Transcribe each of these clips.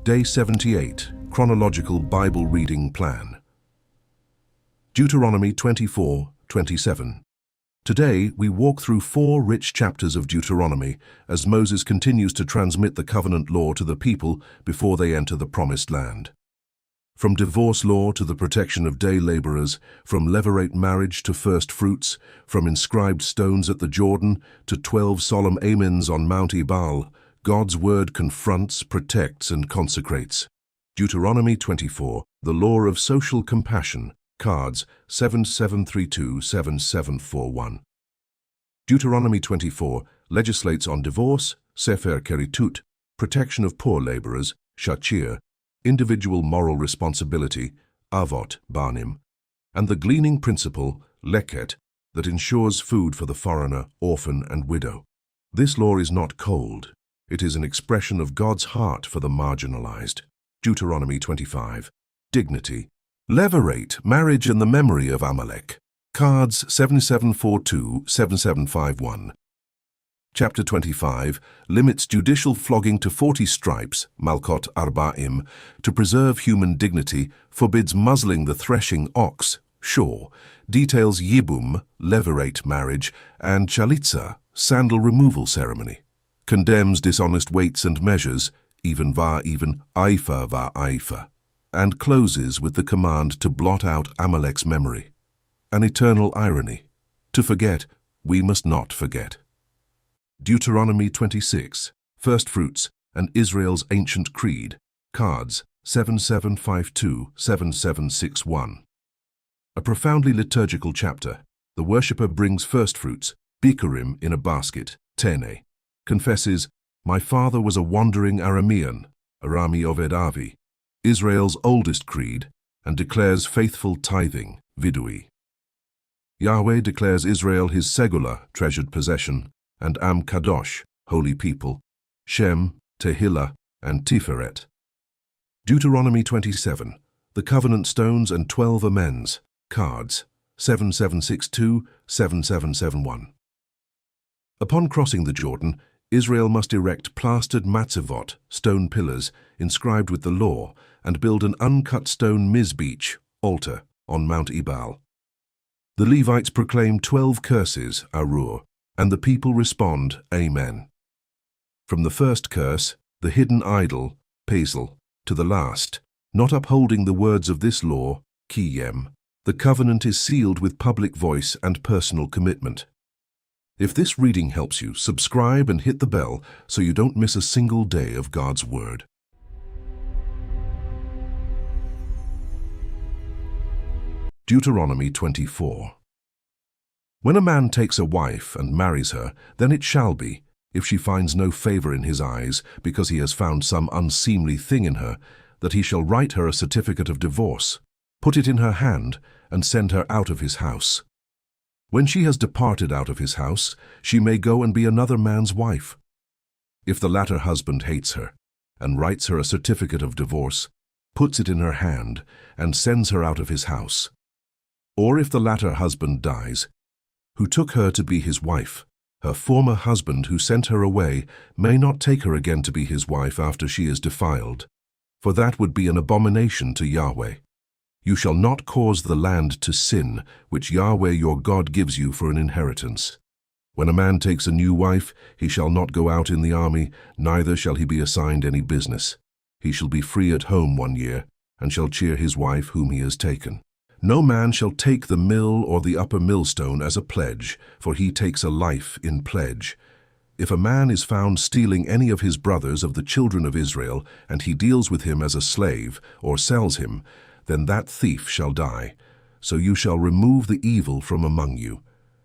Day 78, Chronological Bible Reading Plan. Deuteronomy 24:27. Today, we walk through 4 rich chapters of Deuteronomy as Moses continues to transmit the covenant law to the people before they enter the promised land. From divorce law to the protection of day laborers, from levirate marriage to firstfruits, from inscribed stones at the Jordan to 12 solemn amens on Mount Ebal, God's word confronts, protects, and consecrates. Deuteronomy 24, the law of social compassion, cards 7732-7741. Deuteronomy 24 legislates on divorce, sefer keritut, protection of poor laborers, shachir, individual moral responsibility, avot, banim, and the gleaning principle, leket, that ensures food for the foreigner, orphan, and widow. This law is not cold. It is an expression of God's heart for the marginalized. Deuteronomy 25. Dignity. Levirate, marriage and the memory of Amalek. Cards 7742-7751. Chapter 25 limits judicial flogging to 40 stripes, malkot arba'im, to preserve human dignity, forbids muzzling the threshing ox, shor, details yibum, levirate marriage, and chalitza, sandal removal ceremony. Condemns dishonest weights and measures, even va even, aifa va aifa, and closes with the command to blot out Amalek's memory. An eternal irony. To forget, we must not forget. Deuteronomy 26, Firstfruits and Israel's Ancient Creed, cards 7752-7761. A profoundly liturgical chapter. The worshipper brings firstfruits, bikurim, in a basket, tene, confesses, "My father was a wandering Aramean, Arami Oved Avi," Israel's oldest creed, and declares faithful tithing, vidui. Yahweh declares Israel his segula, treasured possession, and Am Kadosh, holy people, Shem, Tehillah, and Tiferet. Deuteronomy 27, the covenant stones and 12 amens, cards 7762-7771. Upon crossing the Jordan, Israel must erect plastered matzevot, stone pillars, inscribed with the law, and build an uncut stone mizbeach, altar, on Mount Ebal. The Levites proclaim 12 curses, arur, and the people respond, Amen. From the first curse, the hidden idol, Pazel, to the last, not upholding the words of this law, Kiyem, the covenant is sealed with public voice and personal commitment. If this reading helps you, subscribe and hit the bell so you don't miss a single day of God's Word. Deuteronomy 24. When a man takes a wife and marries her, then it shall be, if she finds no favor in his eyes, because he has found some unseemly thing in her, that he shall write her a certificate of divorce, put it in her hand, and send her out of his house. When she has departed out of his house, she may go and be another man's wife. If the latter husband hates her, and writes her a certificate of divorce, puts it in her hand, and sends her out of his house. Or if the latter husband dies, who took her to be his wife, her former husband who sent her away may not take her again to be his wife after she is defiled, for that would be an abomination to Yahweh. You shall not cause the land to sin, which Yahweh your God gives you for an inheritance. When a man takes a new wife, he shall not go out in the army, neither shall he be assigned any business. He shall be free at home 1 year, and shall cheer his wife whom he has taken. No man shall take the mill or the upper millstone as a pledge, for he takes a life in pledge. If a man is found stealing any of his brothers of the children of Israel, and he deals with him as a slave, or sells him, then that thief shall die. So you shall remove the evil from among you.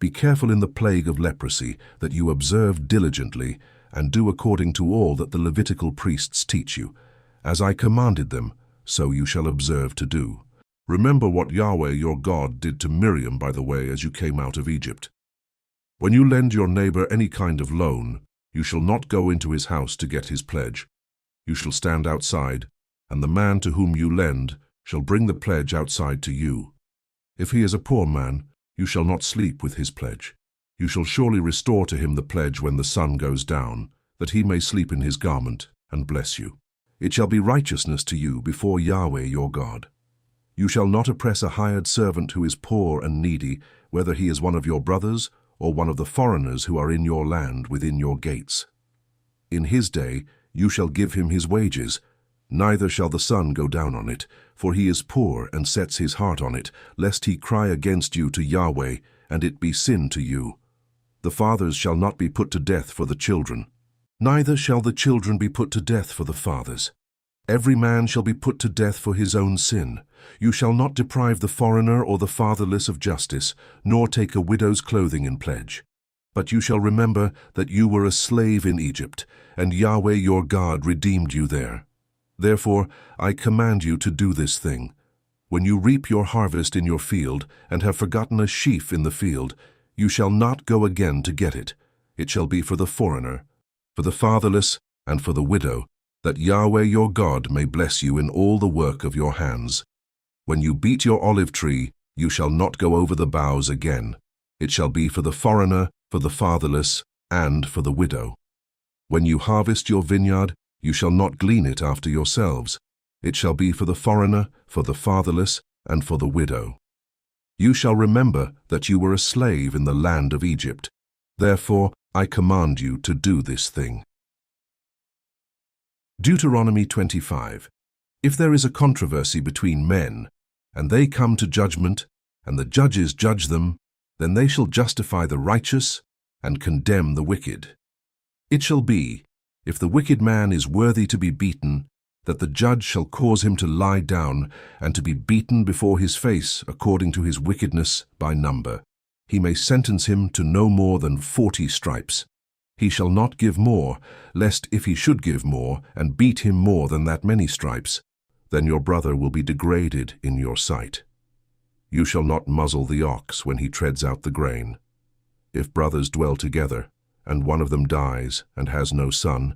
Be careful in the plague of leprosy, that you observe diligently, and do according to all that the Levitical priests teach you. As I commanded them, so you shall observe to do. Remember what Yahweh your God did to Miriam by the way as you came out of Egypt. When you lend your neighbor any kind of loan, you shall not go into his house to get his pledge. You shall stand outside, and the man to whom you lend shall bring the pledge outside to you. If he is a poor man, you shall not sleep with his pledge. You shall surely restore to him the pledge when the sun goes down, that he may sleep in his garment and bless you. It shall be righteousness to you before Yahweh your God. You shall not oppress a hired servant who is poor and needy, whether he is one of your brothers or one of the foreigners who are in your land within your gates. In his day you shall give him his wages, neither shall the sun go down on it, for he is poor and sets his heart on it, lest he cry against you to Yahweh, and it be sin to you. The fathers shall not be put to death for the children, neither shall the children be put to death for the fathers. Every man shall be put to death for his own sin. You shall not deprive the foreigner or the fatherless of justice, nor take a widow's clothing in pledge. But you shall remember that you were a slave in Egypt, and Yahweh your God redeemed you there. Therefore I command you to do this thing. When you reap your harvest in your field, and have forgotten a sheaf in the field, you shall not go again to get it. It shall be for the foreigner, for the fatherless, and for the widow, that Yahweh your God may bless you in all the work of your hands. When you beat your olive tree, you shall not go over the boughs again. It shall be for the foreigner, for the fatherless, and for the widow. When you harvest your vineyard, you shall not glean it after yourselves. It shall be for the foreigner, for the fatherless, and for the widow. You shall remember that you were a slave in the land of Egypt. Therefore I command you to do this thing. Deuteronomy 25. If there is a controversy between men, and they come to judgment, and the judges judge them, then they shall justify the righteous and condemn the wicked. It shall be, if the wicked man is worthy to be beaten, that the judge shall cause him to lie down and to be beaten before his face according to his wickedness by number. He may sentence him to no more than 40 stripes. He shall not give more, lest if he should give more and beat him more than that many stripes, then your brother will be degraded in your sight. You shall not muzzle the ox when he treads out the grain. If brothers dwell together, and one of them dies and has no son,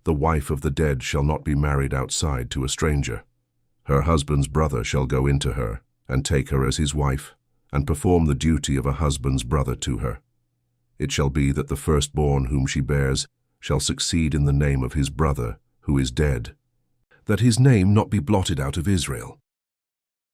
the wife of the dead shall not be married outside to a stranger. Her husband's brother shall go into her, and take her as his wife, and perform the duty of a husband's brother to her. It shall be that the firstborn whom she bears shall succeed in the name of his brother, who is dead, that his name not be blotted out of Israel.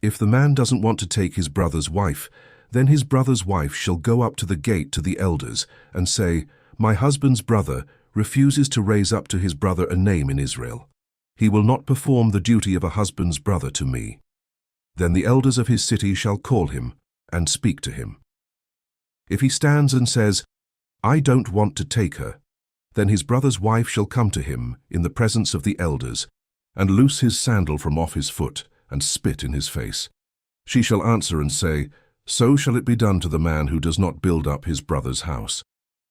If the man doesn't want to take his brother's wife, then his brother's wife shall go up to the gate to the elders and say, My husband's brother refuses to raise up to his brother a name in Israel. He will not perform the duty of a husband's brother to me. Then the elders of his city shall call him and speak to him. If he stands and says, I don't want to take her, then his brother's wife shall come to him in the presence of the elders, and loose his sandal from off his foot, and spit in his face. She shall answer and say, So shall it be done to the man who does not build up his brother's house.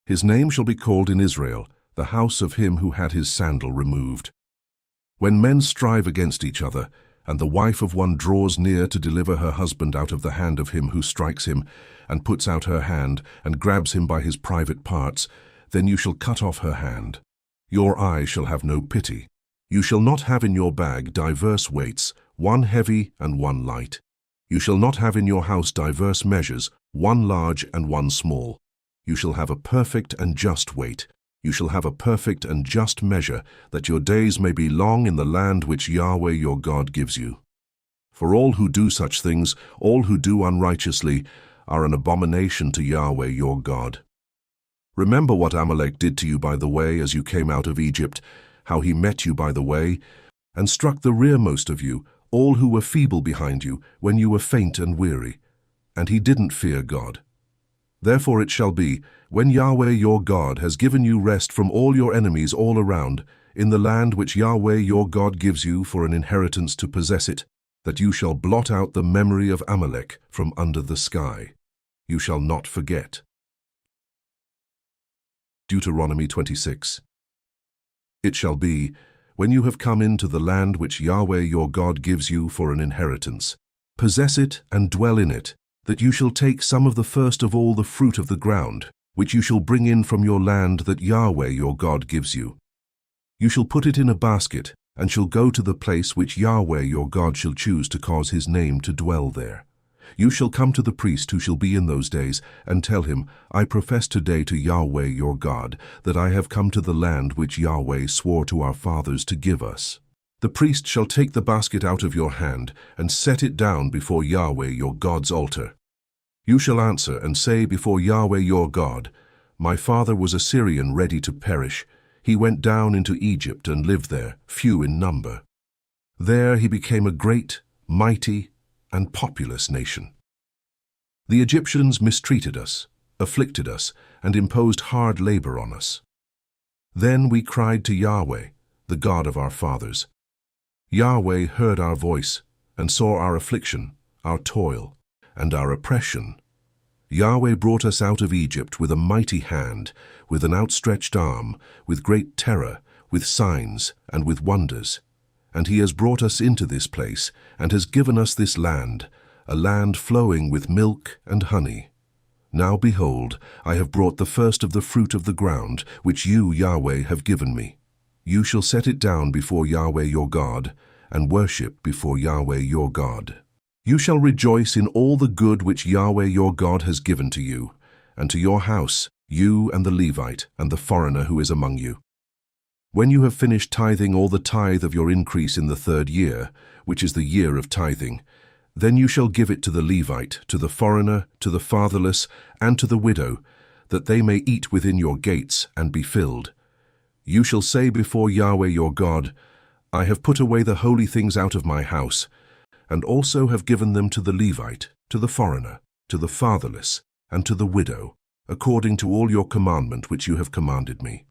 His name shall be called in Israel, the house of him who had his sandal removed. When men strive against each other, and the wife of one draws near to deliver her husband out of the hand of him who strikes him, and puts out her hand, and grabs him by his private parts, then you shall cut off her hand. Your eye shall have no pity. You shall not have in your bag diverse weights, one heavy and one light. You shall not have in your house diverse measures, one large and one small. You shall have a perfect and just weight. You shall have a perfect and just measure, that your days may be long in the land which Yahweh your God gives you. For all who do such things, all who do unrighteously, are an abomination to Yahweh your God. Remember what Amalek did to you by the way as you came out of Egypt, how he met you by the way, and struck the rearmost of you, all who were feeble behind you, when you were faint and weary. And he didn't fear God. Therefore it shall be, when Yahweh your God has given you rest from all your enemies all around, in the land which Yahweh your God gives you for an inheritance to possess it, that you shall blot out the memory of Amalek from under the sky. You shall not forget. Deuteronomy 26. It shall be, when you have come into the land which Yahweh your God gives you for an inheritance, possess it and dwell in it, that you shall take some of the first of all the fruit of the ground, which you shall bring in from your land that Yahweh your God gives you. You shall put it in a basket, and shall go to the place which Yahweh your God shall choose to cause his name to dwell there. You shall come to the priest who shall be in those days, and tell him, I profess today to Yahweh your God, that I have come to the land which Yahweh swore to our fathers to give us. The priest shall take the basket out of your hand and set it down before Yahweh your God's altar. You shall answer and say before Yahweh your God, My father was a Syrian ready to perish. He went down into Egypt and lived there, few in number. There he became a great, mighty, and populous nation. The Egyptians mistreated us, afflicted us, and imposed hard labor on us. Then we cried to Yahweh, the God of our fathers. Yahweh heard our voice and saw our affliction, our toil, and our oppression. Yahweh brought us out of Egypt with a mighty hand, with an outstretched arm, with great terror, with signs, and with wonders. And he has brought us into this place, and has given us this land, a land flowing with milk and honey. Now behold, I have brought the first of the fruit of the ground, which you, Yahweh, have given me. You shall set it down before Yahweh your God, and worship before Yahweh your God. You shall rejoice in all the good which Yahweh your God has given to you, and to your house, you and the Levite, and the foreigner who is among you. When you have finished tithing all the tithe of your increase in the 3rd year, which is the year of tithing, then you shall give it to the Levite, to the foreigner, to the fatherless, and to the widow, that they may eat within your gates and be filled. You shall say before Yahweh your God, I have put away the holy things out of my house, and also have given them to the Levite, to the foreigner, to the fatherless, and to the widow, according to all your commandment which you have commanded me.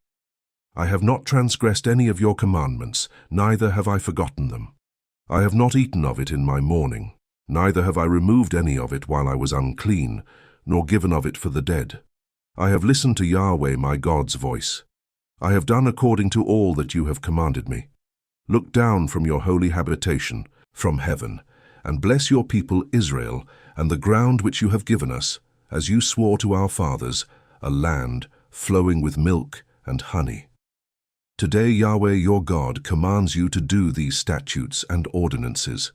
I have not transgressed any of your commandments, neither have I forgotten them. I have not eaten of it in my mourning, neither have I removed any of it while I was unclean, nor given of it for the dead. I have listened to Yahweh my God's voice. I have done according to all that you have commanded me. Look down from your holy habitation, from heaven, and bless your people Israel, and the ground which you have given us, as you swore to our fathers, a land flowing with milk and honey. Today Yahweh your God commands you to do these statutes and ordinances.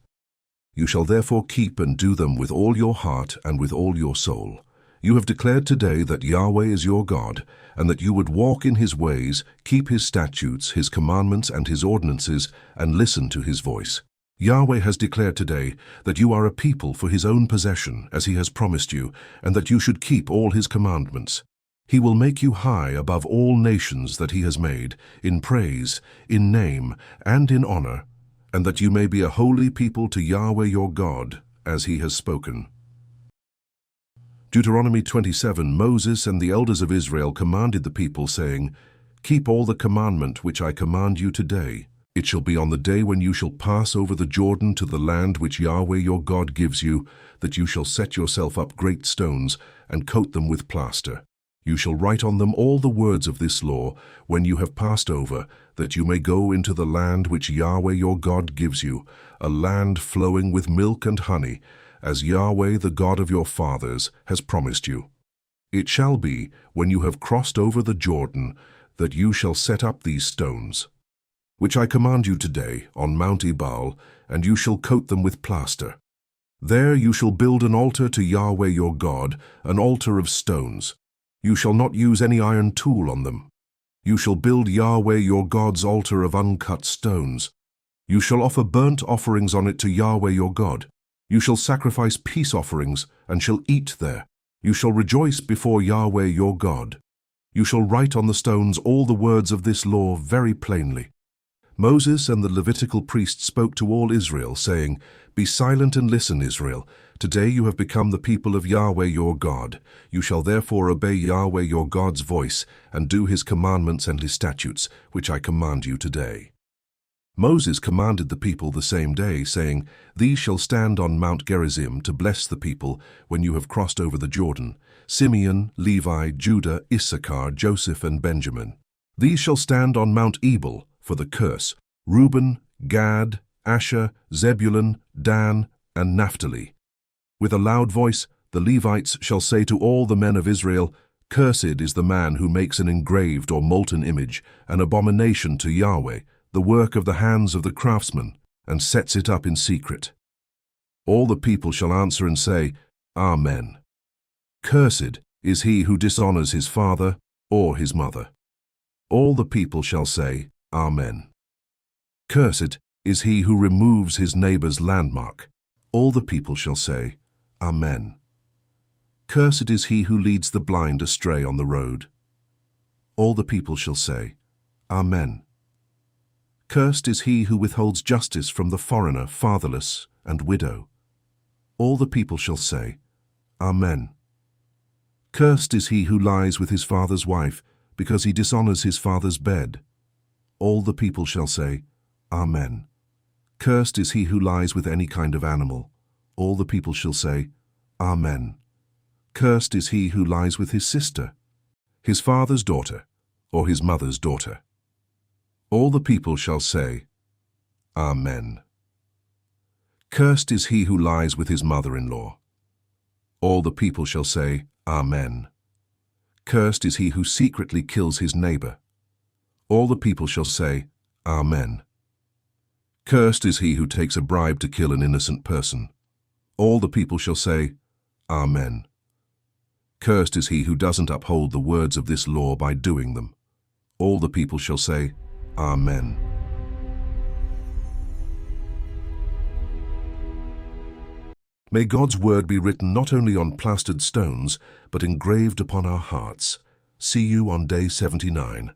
You shall therefore keep and do them with all your heart and with all your soul. You have declared today that Yahweh is your God, and that you would walk in his ways, keep his statutes, his commandments, and his ordinances, and listen to his voice. Yahweh has declared today that you are a people for his own possession, as he has promised you, and that you should keep all his commandments. He will make you high above all nations that he has made, in praise, in name, and in honor, and that you may be a holy people to Yahweh your God, as he has spoken. Deuteronomy 27, Moses and the elders of Israel commanded the people, saying, Keep all the commandment which I command you today. It shall be on the day when you shall pass over the Jordan to the land which Yahweh your God gives you, that you shall set yourself up great stones, and coat them with plaster. You shall write on them all the words of this law, when you have passed over, that you may go into the land which Yahweh your God gives you, a land flowing with milk and honey, as Yahweh the God of your fathers has promised you. It shall be, when you have crossed over the Jordan, that you shall set up these stones, which I command you today, on Mount Ebal, and you shall coat them with plaster. There you shall build an altar to Yahweh your God, an altar of stones. You shall not use any iron tool on them. You shall build Yahweh your God's altar of uncut stones. You shall offer burnt offerings on it to Yahweh your God. You shall sacrifice peace offerings, and shall eat there. You shall rejoice before Yahweh your God. You shall write on the stones all the words of this law very plainly. Moses and the Levitical priests spoke to all Israel, saying, Be silent and listen, Israel. Today you have become the people of Yahweh your God. You shall therefore obey Yahweh your God's voice, and do his commandments and his statutes, which I command you today. Moses commanded the people the same day, saying, These shall stand on Mount Gerizim to bless the people when you have crossed over the Jordan: Simeon, Levi, Judah, Issachar, Joseph, and Benjamin. These shall stand on Mount Ebal for the curse: Reuben, Gad, Asher, Zebulun, Dan, and Naphtali. With a loud voice, the Levites shall say to all the men of Israel, Cursed is the man who makes an engraved or molten image, an abomination to Yahweh, the work of the hands of the craftsman, and sets it up in secret. All the people shall answer and say, Amen. Cursed is he who dishonors his father or his mother. All the people shall say, Amen. Cursed is he who removes his neighbor's landmark. All the people shall say, Amen. Cursed is he who leads the blind astray on the road. All the people shall say, Amen. Cursed is he who withholds justice from the foreigner, fatherless, and widow. All the people shall say, Amen. Cursed is he who lies with his father's wife, because he dishonors his father's bed. All the people shall say, Amen. Cursed is he who lies with any kind of animal. All the people shall say, Amen. Cursed is he who lies with his sister, his father's daughter, or his mother's daughter. All the people shall say, Amen. Cursed is he who lies with his mother-in-law. All the people shall say, Amen. Cursed is he who secretly kills his neighbor. All the people shall say, Amen. Cursed is he who takes a bribe to kill an innocent person. All the people shall say, Amen. Cursed is he who doesn't uphold the words of this law by doing them. All the people shall say, Amen. May God's word be written not only on plastered stones, but engraved upon our hearts. See you on day 79.